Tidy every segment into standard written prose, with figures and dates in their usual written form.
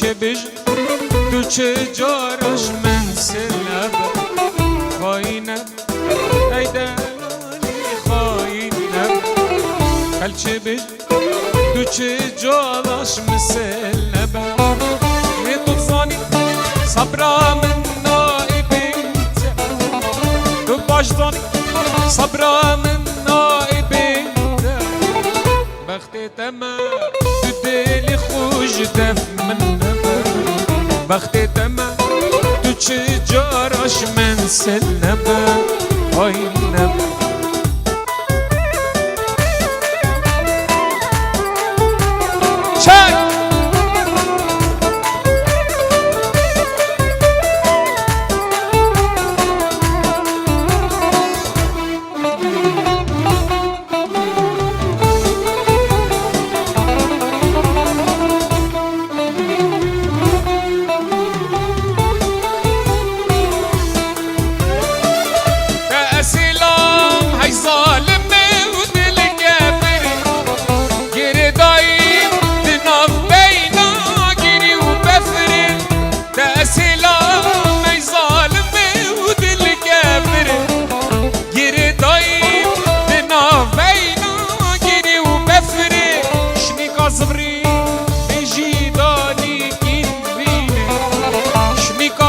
چه بج تو چه جارش من سلب خاینم ای دلالی خاینم کل چه بج تو چه جارش من سلب می تو زانی صبرا من نائبیت تو باش زانی صبرا من نائبیت بخت تمام تو دلی خوش دف من بخت تمام تو چه جاراش من سل نبا آی نبا چک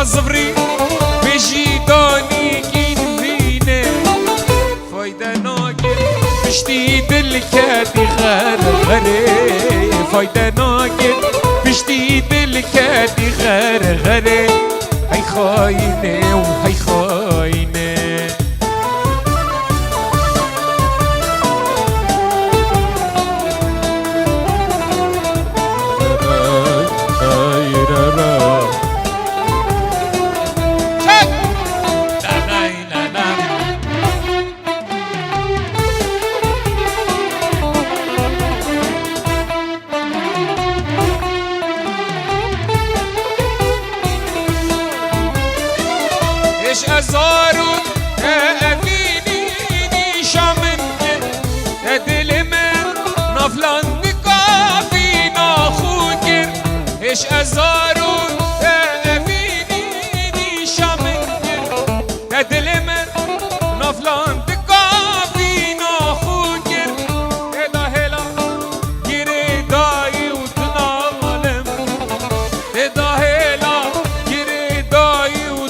زفري بيجي دوني كين فيني فايدة ناقر بشتي دلكاتي غار غري فايدة ناقر بشتي دلكاتي غار غري هاي خاينة وهاي خاينة ازارو افینی نیشامن دل من نفلان کافی ناخود گر اش ازارو افینی نیشامن دل من نفلان کافی ناخود گر ادا هلا گیره دایی و تنالم ادا هلا گیره دایی و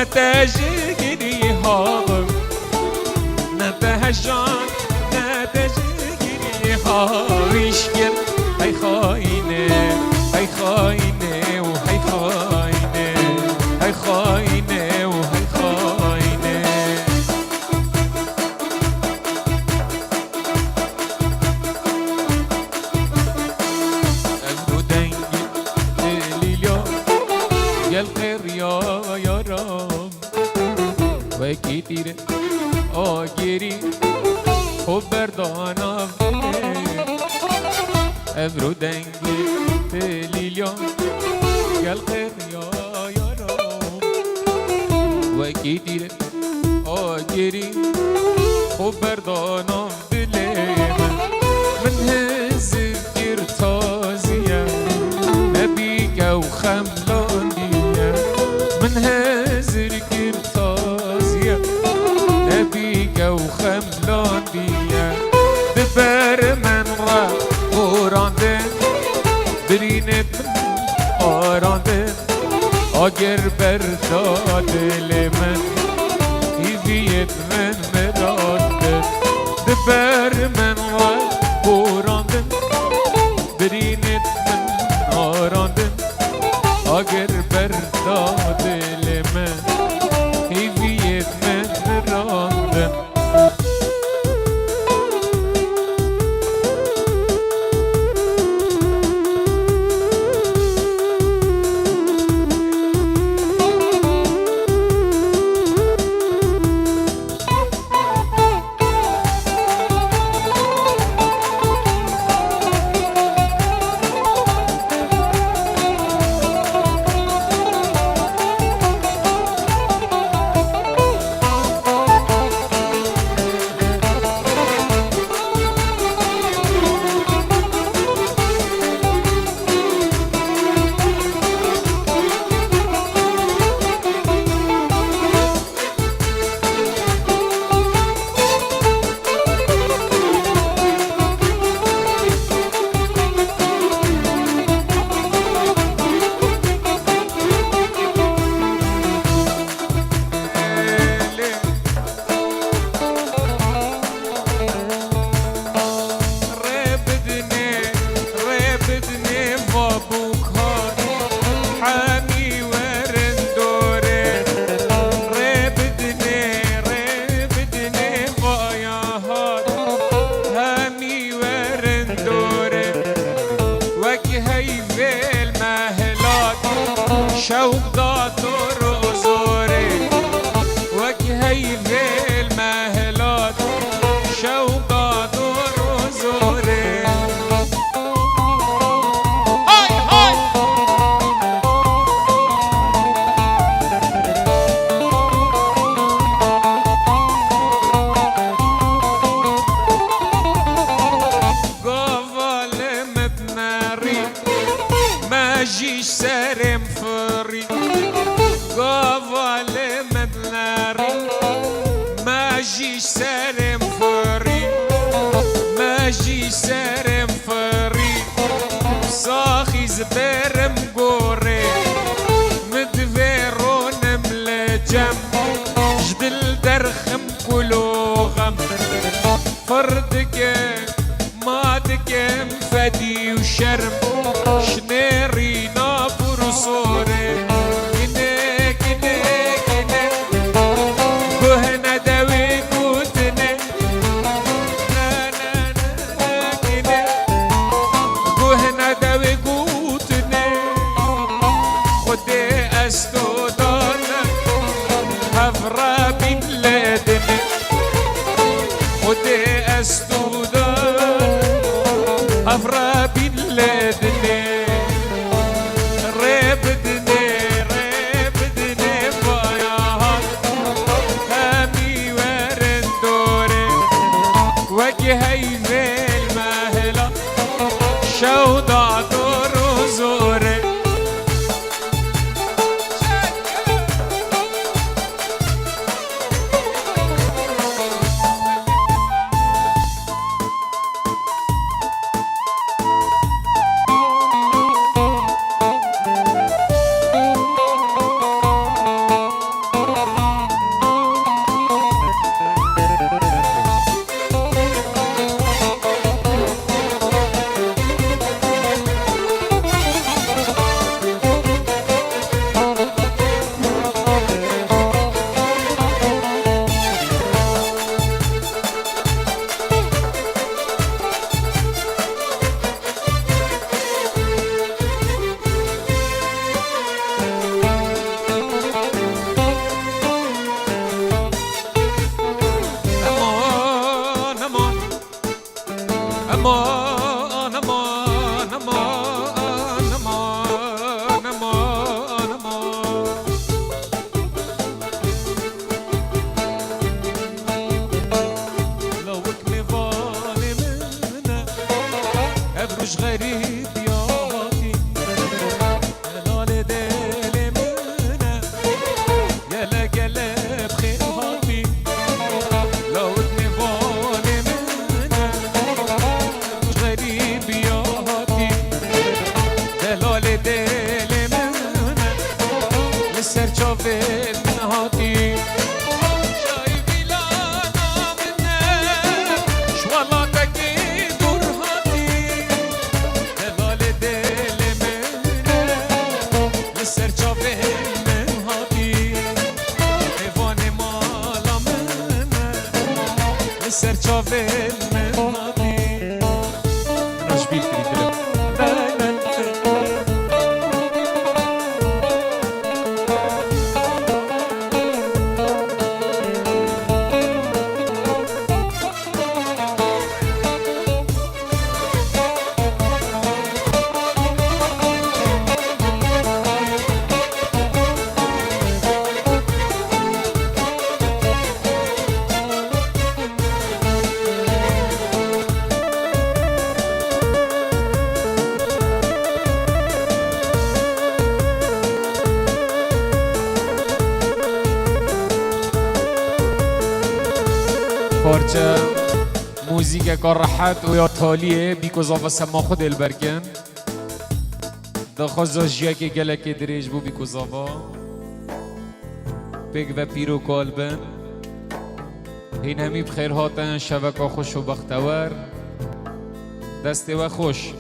نتاجگری هاغم نتهجان نتاجگری هاویش گر ای خاینه ای خاینه و ای خاینه ای خاینه و ای خاینه امرو دنگی لیلیا گل خیر یا یارم و کی تیره آگیری خوب بردانم امرو دنگی لیلیا گل خیر یا یارم و کی تیره آگیری خوب بردانم دل من هزر گیر تازیم نبیگه و خملانیه من هزر گیر تازیه نبیگه و خملانیه ببر من را قرانده برینت آرانده آگر بردا دل من ایویت من مرانده ببر من را قرانده برینت من آرانده آگر بردا دل من ایویت من مرانده شوق داتور و زوره وک هیوه المهلات شوق داتور و زوره های های ماجيش سارم فري قافل مدناري ماجيش سارم فري ماجيش سارم فري صاخي زبرم قوري مدفيرون ملجم جدل درخم كلو غم فردك ماتك مفدي وشرم شنيري نابور صوري كني كني كني كهنا داوي كوتني نا نا نا كني كهنا داوي كوتني خدي استودانا هفرا بين لادني خدي استودانا هفرا بين لادني هيفي المهلة شوضع دور وزوري أمان أمان أمان أمان أمان أمان لو كنفاني منا أبرج غريب ياطي هلال دالي منا يلا قلب خير هاطي لو كنفاني منا غريب ياطي دلال دالي منا لسر شافت نهاطي شايفي لانا منا شوالاتك برهاتي دلال دالي منا لسر شافت نهاطي حيواني مالا منا لسر شافت نهاطي نشبيل كريدلم پارچه موزیک کار راحت و یا تالیه بیکوز آفا سما خود البرکن دخواست جیا که گلک دریج بو بیکوز آفا بگ و پیرو کالبن این همی بخیر هاتن شبکا خوش و بختور دست و خوش